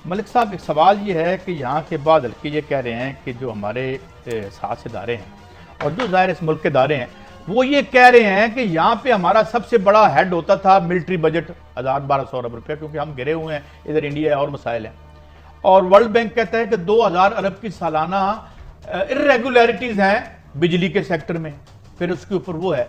मलिक साहब, एक सवाल ये है कि यहाँ के बाद हल्के ये कह रहे हैं कि जो हमारे 7 इदारे हैं और जो ज़ाहिर इस मुल्क के इदारे हैं, वो ये कह रहे हैं कि यहाँ पे हमारा सबसे बड़ा हेड होता था मिलिट्री बजट 1000-1200 अरब रुपये, क्योंकि हम घिरे हुए हैं, इधर इंडिया और मसाइल हैं। और वर्ल्ड बैंक कहता है कि 2000 अरब की सालाना इर्रेगुलरिटीज़ हैं बिजली के सेक्टर में, फिर उसके ऊपर वो है।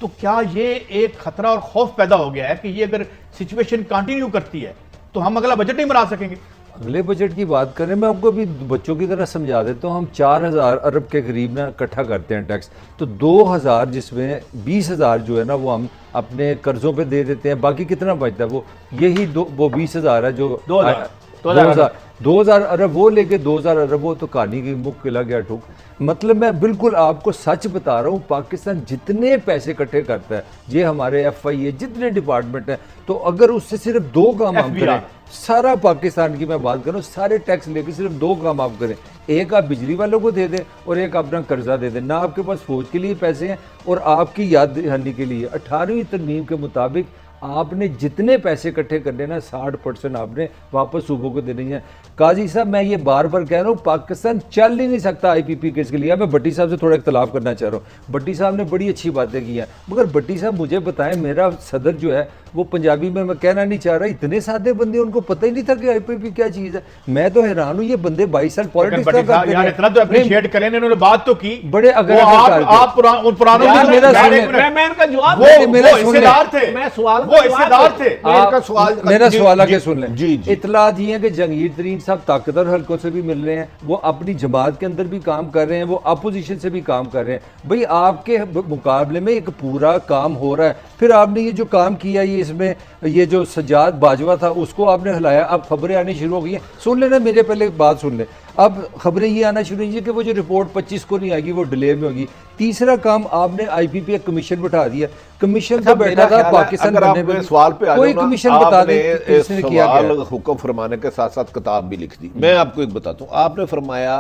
तो क्या ये एक खतरा और खौफ पैदा हो गया है कि ये अगर सिचुएशन कंटिन्यू करती है तो हम अगला बजट नहीं बना सकेंगे? अगले बजट की बात करें, मैं आपको अभी बच्चों की तरह समझा देता हूँ। हम 4000 अरब के करीब ना इकट्ठा करते हैं टैक्स, तो 2000 जिसमें 20,000 जो है ना वो हम अपने कर्जों पे दे देते हैं, बाकी कितना बचता है वो यही वो 20,000 है जो 2000 अरब वो लेके 2000 अरब वो, तो कहानी की मुख खिला गया ठुक। मतलब मैं बिल्कुल आपको सच बता रहा हूँ, पाकिस्तान जितने पैसे इकट्ठे करता है, ये हमारे FIA जितने डिपार्टमेंट हैं, तो अगर उससे सिर्फ 2 काम हम करें, सारा पाकिस्तान की मैं बात करूँ, सारे टैक्स लेके सिर्फ 2 काम आप करें, एक आप बिजली वालों को दे दें और एक अपना कर्जा दे दें, ना आपके पास फौज के लिए पैसे हैं और आपकी याद दहानी के लिए 18वीं तरमीम के मुताबिक आपने जितने पैसे इकट्ठे करने ना 60% आपने वापस सूबों को देने हैं। काजी साहब, मैं ये बार बार कह रहा हूँ, पाकिस्तान चल ही नहीं सकता IPP केस के लिए। मैं भट्टी साहब से थोड़ा इख्तलाफ करना चाह रहा हूँ, भट्टी साहब ने बड़ी अच्छी बातें की हैं, मगर भट्टी साहब मुझे बताएं, मेरा सदर जो है वो पंजाबी में मैं कहना नहीं चाह रहा, इतने सादे बंदे उनको पता ही नहीं था कि IPP क्या चीज़ है। मैं तो हैरान हूँ, ये बंदे 22 साल पॉलिटिक्स करते हैं। इतना तो अप्रिशिएट करें, इन्होंने बात तो की बड़े, अगर आप पुरानों मेरा सवाल आगे सुन लें। इतला दी है कि जहांगीर तरीन साहब ताकतवर हल्कों से भी मिल रहे हैं, वो अपनी जमात के अंदर भी काम कर रहे हैं, वो अपोजिशन से भी काम कर रहे हैं। भाई आपके मुकाबले में एक पूरा काम हो रहा है, फिर आपने ये जो काम किया, ये इसमें ये जो सज्जाद बाजवा था उसको आपने हिलाया, अब खबरें आनी शुरू हो गई हैं। सुन लेना, मेरे पहले बात सुन ले। अब खबरें ये आना शुरू हुई कि वो जो रिपोर्ट 25 को नहीं आएगी, वो डिले में होगी। तीसरा काम, आपने IPP कमीशन बैठा दिया, कमीशन तो बैठा था पाकिस्तान बनने में, सवाल पे कोई कमीशन बता दें किसने किया गया। हुक्म फरमाने के साथ साथ किताब भी लिख दी। मैं आपको एक बताता हूँ, आपने फरमाया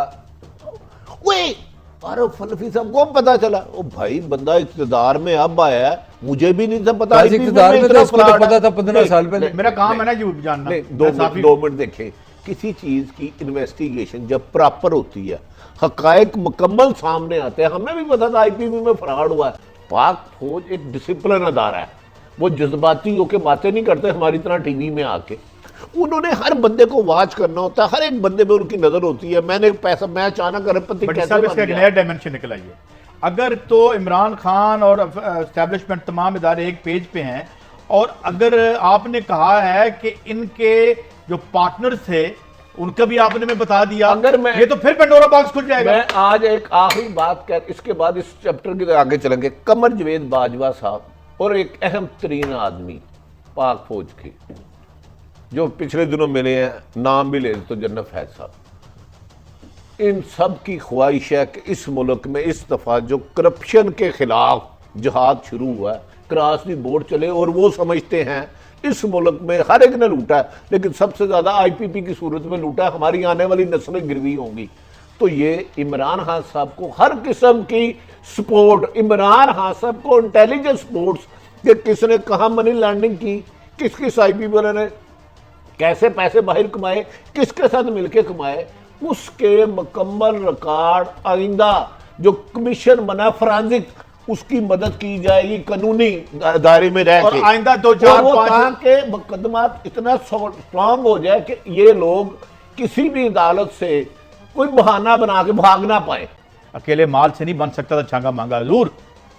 अरे फलफी साहब को पता चला, ओ भाई बंदा इक़्तिदार में अब आया है, मुझे भी नहीं था पता। इक़्तिदार में तो इसको तो पता था 15 साल पहले। मेरा काम है ना जी जानना। 2 मिनट देखें, किसी चीज की इन्वेस्टिगेशन जब प्रॉपर होती है, हकायक मुकम्मल सामने आते हैं। हमें भी पता था IPP में फ्रॉड हुआ है। पाक फौज एक डिसिप्लिन अदारा है, वो जज्बाती होकर बातें नहीं करते हमारी तरह टीवी में आके। उन्होंने हर बंदे को वॉच करना होता है, हर एक बंदे में उनकी नजर होती है। मैंने पैसा, मैं अचानक अरबपति कैसे बन गया? नया डायमेंशन निकल आई है। अगर तो इमरान खान और एस्टैब्लिशमेंट तमाम इदारे एक पेज पे हैं, और अगर आपने कहा है कि इनके जो पार्टनर्स थे उनका भी आपने में बता दिया, अगर मैं ये तो फिर पेंडोरा बॉक्स खुल जाएगा। मैं आज एक आखिरी बात कर, इसके बाद इस चैप्टर के आगे चलेंगे। कमर जवेद बाजवा साहब और एक अहम तरीन आदमी पाक फौज के जो पिछले दिनों मिले हैं, नाम भी ले तो जनरल फैज साहब, इन सब की ख्वाहिश है कि इस मुल्क में इस दफा जो करप्शन के खिलाफ जिहाद शुरू हुआ है, क्रॉस दी बोर्ड चले। और वो समझते हैं इस मुल्क में हर एक ने लूटा है, लेकिन सबसे ज्यादा IPP की सूरत में लूटा है, हमारी आने वाली नस्लें गिरवी होंगी। तो ये इमरान खान साहब को हर किस्म की सपोर्ट, इमरान खान साहब को इंटेलिजेंस सपोर्ट्स कि किसने कहाँ मनी लैंडिंग की, किस किस IPP वाले ने कैसे पैसे बाहर कमाए, किसके साथ मिलकर कमाए, उसके मुकम्मल रिकॉर्ड आइंदा जो कमीशन बना फॉरेंसिक, उसकी मदद की जाएगी कानूनी दायरे में रह के। आइंदा 2-4-5 के मुकदमा इतना स्ट्रांग हो जाए कि ये लोग किसी भी अदालत से कोई बहाना बना के भाग ना पाए। अकेले माल से नहीं बन सकता था छांगा मांगा, जरूर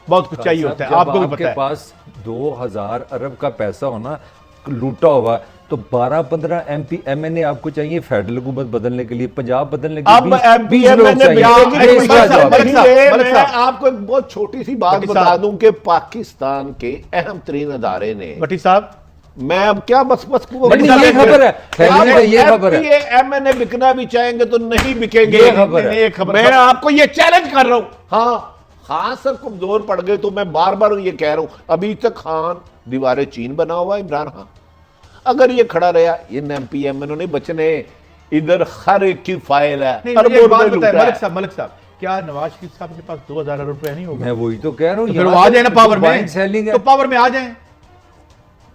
बहुत कुछ चाहिए होता है, आपको भी पता है। पास 2000 अरब का पैसा होना लूटा हुआ, तो 12-15 MP MNA आपको चाहिए फेडरल हुकूमत बदलने के लिए, पंजाब बदलने के लिए। मैं आपको एक बहुत छोटी सी बात बता दूं कि पाकिस्तान के अहम तरीन अदारे ने, भट्टी साहब, मैं अब क्या बस ये खबर है, ये खबर है, MNA बिकना भी चाहेंगे तो नहीं बिकेंगे। मैं आपको ये चैलेंज कर रहा हूं। हाँ, खान सर कमजोर पड़ गए तो मैं बार बार ये कह रहा हूं, अभी तक खान दीवारे चीन बना हुआ इमरान खान, अगर ये खड़ा रहा, ये MP MNA नहीं बचने, इधर हर एक की फाइल है। मलिक साहब, क्या नवाज शरीफ साहब के पास 2000 रुपए नहीं होगा? मैं वही तो कह रहा हूँ, तो आ जाए ना पावर में, तो पावर में आ जाए।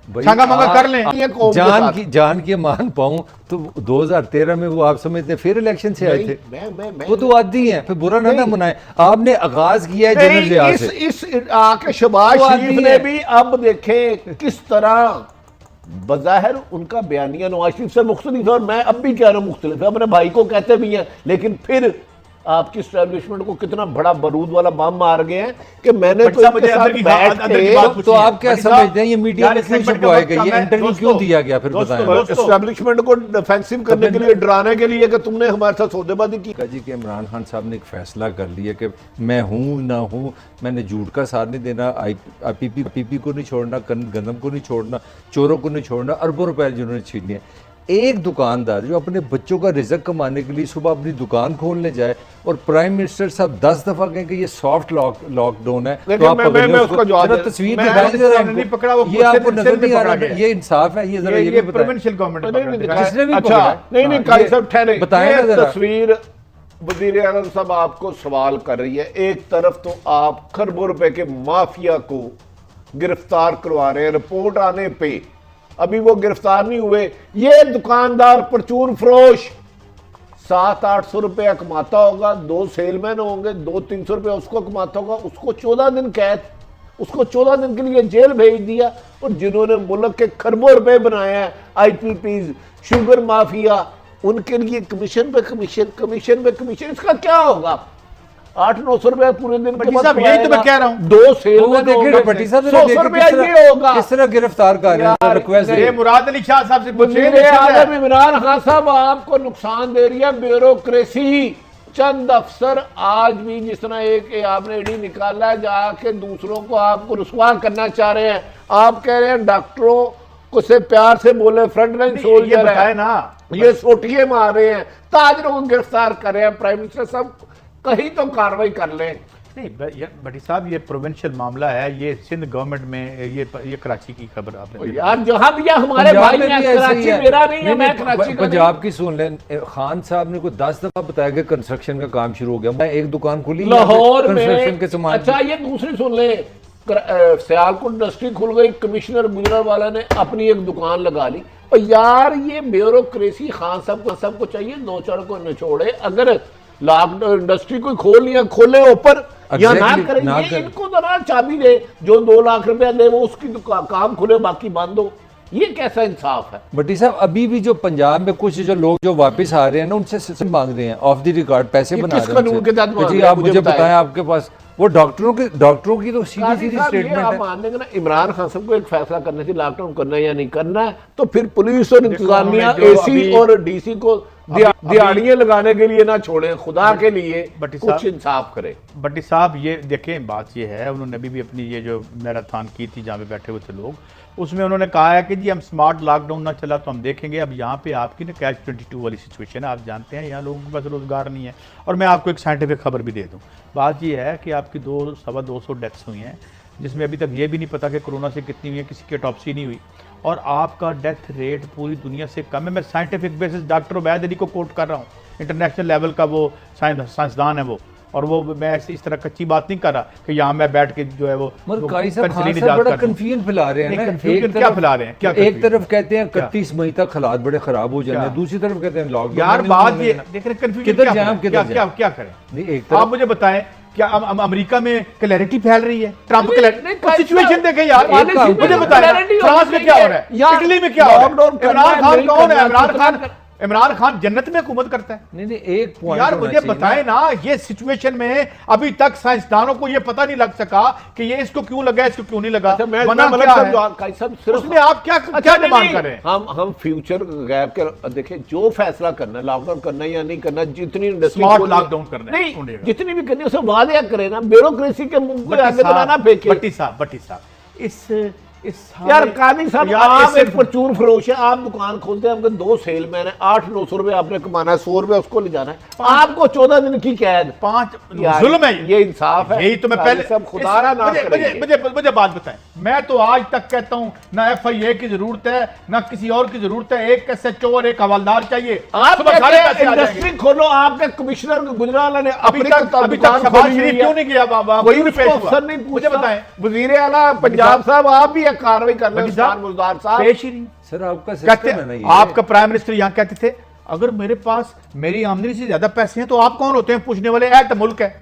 भाई, छांगा मांगा कर लें। ये कौम के साथ। जान की मान पाऊं तो 2013 में वो आप समझते हैं फिर इलेक्शन से आए थे, मैं वो तो आदी हैं, फिर बुरा ना मनाए। आपने आगाज किया है जनरल रियाज से। इस आके शहबाज वो शरीफ आदमी ने है। भी अब देखें किस तरह बज़ाहिर उनका बयानिया नवाज शरीफ से मुख्तलिफ है, और मैं अब भी कह रहा हूँ मुख्तलिफ है, अपने भाई को कहते भी हैं, लेकिन फिर आपकी स्टैब्लिशमेंट को कितना बड़ा बारूद वाला बम मार गए हैं कि मैंने बट तो साहब, इनके मुझे साथ अंदर की बैठ अंदर की के- बात तो पूछिए। आप क्या बड़ी साहब, समझते हैं ये मीडिया यार में इस क्यों segment छुपवाया का गया, ये मैं- इंटरव्यू दोस्तों, क्यों दिया गया, फिर दोस्तों, बताएं। दोस्तों, एस्टैब्लिशमेंट को डिफेंसिव करने के लिए, डराने के लिए कि तुमने हमारे साथ सौदेबाजी की। जी कि इमरान खान साहब ने एक फैसला कर लिया कि मैं हूँ ना हूँ, मैंने झूठ का साथ नहीं देना, पीपी को नहीं छोड़ना, गंदम को नहीं छोड़ना, चोरों को नहीं छोड़ना, अरबों रुपए जिन्होंने छीने हैं। एक दुकानदार जो अपने बच्चों का रिजक कमाने के लिए सुबह अपनी दुकान खोलने जाए और प्राइम मिनिस्टर साहब 10 दफा कहें कि ये सॉफ्ट लॉकडाउन है, लेकिन तो आप मैं पकड़िए उसका जवाब जरा दे- तस्वीर मैं दिखाएं जरा नहीं हमको। पकड़ा, वो ये आपको सेल नजर में नहीं आ पकड़ा रहा, गया। ये इंसाफ है, ये जरा ये भी ये बताएं। प्रोविंशियल गवर्नमेंट किसने भी अच्छा पकड़ा? नहीं हाँ, काजी ये साहब ठहरे, बताएं ना ये जरा। तस्वीर वजीर आज़म साहब आपको सवाल कर रही है। एक तरफ तो आप खरबों रुपए के माफिया को गिरफ्तार करवा रहे हैं, रिपोर्ट आने पे अभी वो गिरफ्तार नहीं हुए। ये दुकानदार परचून फरोश 700-800 रुपया कमाता होगा, 2 सेलमैन होंगे, 200-300 रुपया उसको कमाता होगा, उसको 14 दिन कैद, उसको 14 दिन के लिए जेल भेज दिया। और जिन्होंने मुल्क के खरबों रुपए बनाए हैं, IPPs, शुगर माफिया, उनके लिए कमीशन पे कमीशन, इसका क्या होगा? 800-900 रुपया पूरे दिन भट्टी साहब, यही तो मैं कह रहा हूँ। 2 तो वो सेलमैन देखें होंगे, भट्टी साहब, 100 रुपया ये होगा। किस तरह गिरफ्तार कर रहे हैं, यार, रिक्वेस्ट ये मुराद अली शाह साहब से पूछिए। वज़ीर आज़म इमरान खान साहब आपको नुकसान दे रही है ब्यूरोक्रेसी। चंद अफसर आज भी जिस तरह एक आपने ईडी निकाला है, जाके दूसरों को आपको रुसवा करना चाह रहे हैं। आप कह रहे हैं डॉक्टरों को से प्यार से बोले, फ्रंट लाइन ये सोल्जर बताए है, ना, ये सोटिए मार रहे हैं, ताजरों को गिरफ्तार कर रहे हैं। प्राइम मिनिस्टर साहब कहीं तो कार्रवाई कर लें। नहीं भट्टी साहब, ये प्रोविंशियल मामला है, ये सिंध गवर्नमेंट में, ये कराची की खबर आपने दी। यार जहां भी हमारे पंजाब भाई में हैं, भी ऐसे ही कराची है। मेरा नहीं है, नहीं, मैं नहीं, कराची का पंजाब की सुन लें, खान साहब ने कोई 10 दफा बताया कि कंस्ट्रक्शन का काम शुरू हो गया। मैं एक दुकान खुली लाहौर कंस्ट्रक्शन में। के सामान अच्छा ये दूसरी सुन ले, सियालकोट इंडस्ट्री खुल गई, कमिश्नर गुजरावाला ने अपनी एक दुकान लगा ली। और यार ये ब्यूरोक्रेसी खान साहब को चाहिए, 2-4 को निचोड़े। अगर लॉकडाउन इंडस्ट्री कोई खोल लिया, खोले ऊपर या ना Exactly, करें, ना ये करें। इनको तो ना चाबी दे, जो 2 लाख रुपया दे वो उसकी काम खुले, बाकी बंद हो। ये कैसा इंसाफ है? भट्टी साहब, अभी भी जो पंजाब में कुछ जो लोग जो वापस आ रहे हैं ना, उनसे सिस्टम मांग रहे हैं, ऑफ द रिकॉर्ड पैसे ये बना किस रहे हैं कानून के तहत उनसे। मांग जी रहे हैं, आप मुझे मुझे बताएं। बताएं, आपके पास वो डॉक्टरों की तो सीधी काजी सीधी साहब, ये स्टेटमेंट आप है। मान लेंगे ना, इमरान खान साहब को एक फैसला करना चाहिए, लॉकडाउन करना है या नहीं करना है, तो फिर पुलिस और इंतजामिया उन्होंने जो AC अभी- और DC को दिहाड़ियां लगाने के लिए ना छोड़े, खुदा के लिए भट्टी कुछ साहब- इंसाफ करे। भट्टी साहब, ये देखें, बात ये है, उन्होंने अभी भी अपनी ये जो मैराथन की थी जहाँ पे बैठे हुए थे लोग, उसमें उन्होंने कहा है कि जी हम स्मार्ट लॉकडाउन ना चला तो हम देखेंगे। अब यहाँ पे आपकी ना कैच 22 वाली सिचुएशन है, आप जानते हैं यहाँ लोगों के पास रोजगार नहीं है। और मैं आपको एक साइंटिफिक खबर भी दे दूँ, बात ये है कि आपकी 200-225 डेथ्स हुई हैं, जिसमें अभी तक ये भी नहीं पता कि कोरोना से कितनी हुई है, किसी की ऑटोप्सी नहीं हुई, और आपका डेथ रेट पूरी दुनिया से कम है। मैं scientific basis doctor Ubaid Ali को कोट कर रहा हूँ, इंटरनेशनल लेवल का वो साइंसदान है वो, और वो मैं इस तरह कच्ची बात नहीं कर रहा कि यहाँ मैं बैठ के जो है वो मगर काजी साहब, खान पेंसिलीन साहब इजाद बड़ा कर दूं। कंफ्यूजन फैला रहे हैं नहीं, ना। confusion एक क्या तरफ- फैला रहे हैं? क्या एक confusion? तरफ कहते हैं क्या? 31 मई तक हालात बड़े खराब हो जाने, क्या? दूसरी तरफ कहते हैं लॉकडाउन। यार बात ये देख रहे, कंफ्यूजन किधर क्या जाएं हम, करें? किधर क्या जाएं? क्या करें? नहीं, एक आप तरफ मुझे बताएं, क्या अमेरिका में क्लैरिटी फैल रही है? ट्रंप नहीं, क्लैरिटी सिचुएशन साहब, देखें यार, पॉलिसी में मुझे बताएं clarity फ्रांस होनी में क्या हो रहा चाहिए। यार, है, इटली में क्या हो रहा लॉकडाउन है? करना इमरान है, खान नहीं कौन है? करना, इमरान खान जन्नत में हुकूमत करता है। नहीं एक पॉइंट यार मुझे बताएं ना, ये सिचुएशन में अभी तक साइंसदानों को ये पता नहीं लग सका कि ये इसको क्यों लगा, इसको क्यों नहीं लगा। अच्छा, मैं वरना मतलब क्या सब है? काजी साहब सिर्फ उसमें आप क्या अच्छा, क्या नहीं, डिमांड नहीं, कर रहे हैं? हम फ्यूचर गैप के देखिए, जो फैसला करना है, लॉकडाउन करना है या नहीं करना, जितनी इंडस्ट्री Smart lockdown करना है, नहीं, ढूंढेगा। जितनी भी करनी है उसे वादे करे ना, ब्यूरोक्रेसी के मुंह को आगे बनाना फेंके। भट्टी साहब, इस यार कादी साहब, यार, आप इससे- एक परचून फरोश है, आप दुकान खोलते हैं, आपके 2 सेलमैन है, 800-900 रुपए आपने कमाना है, 100 रुपए उसको ले जाना है, आपको 14 दिन की कैद। 5 यार, जुल्म है ये इंसाफ है। यही तो मैं काजी पहले साहब, खुदारा ना करेंगे। मुझे बात बताएं, मैं तो आज तक कहता हूं ना FIA की जरूरत है, ना किसी और की जरूरत है, एक SHO और एक हवालदार चाहिए। आप सुबह कहते सारे हैं पैसे आ जाएंगे। इंडस्ट्री खोलो, आपके कमिश्नर गुजरावाला ने अभी अपनी तक दुकान शहबाज खोली हुई शरीफ है। क्यों नहीं गया? कोई पेश हुआ? अफसर नहीं मुझे पूछता। बताएं। वजीर आला पंजाब साहब, आप भी क्या कार्रवाई कर रहे वकील हैं साहब, मुजदार साहब? पेश ही नहीं। सर आपका कहते सिस्टम है ना हैं, ये। आपका प्राइम मिनिस्टर यहाँ कहते थे अगर मेरे पास मेरी आमदनी से ज्यादा पैसे हैं तो आप कौन होते हैं पूछने वाले? ऐ तो मुल्क है।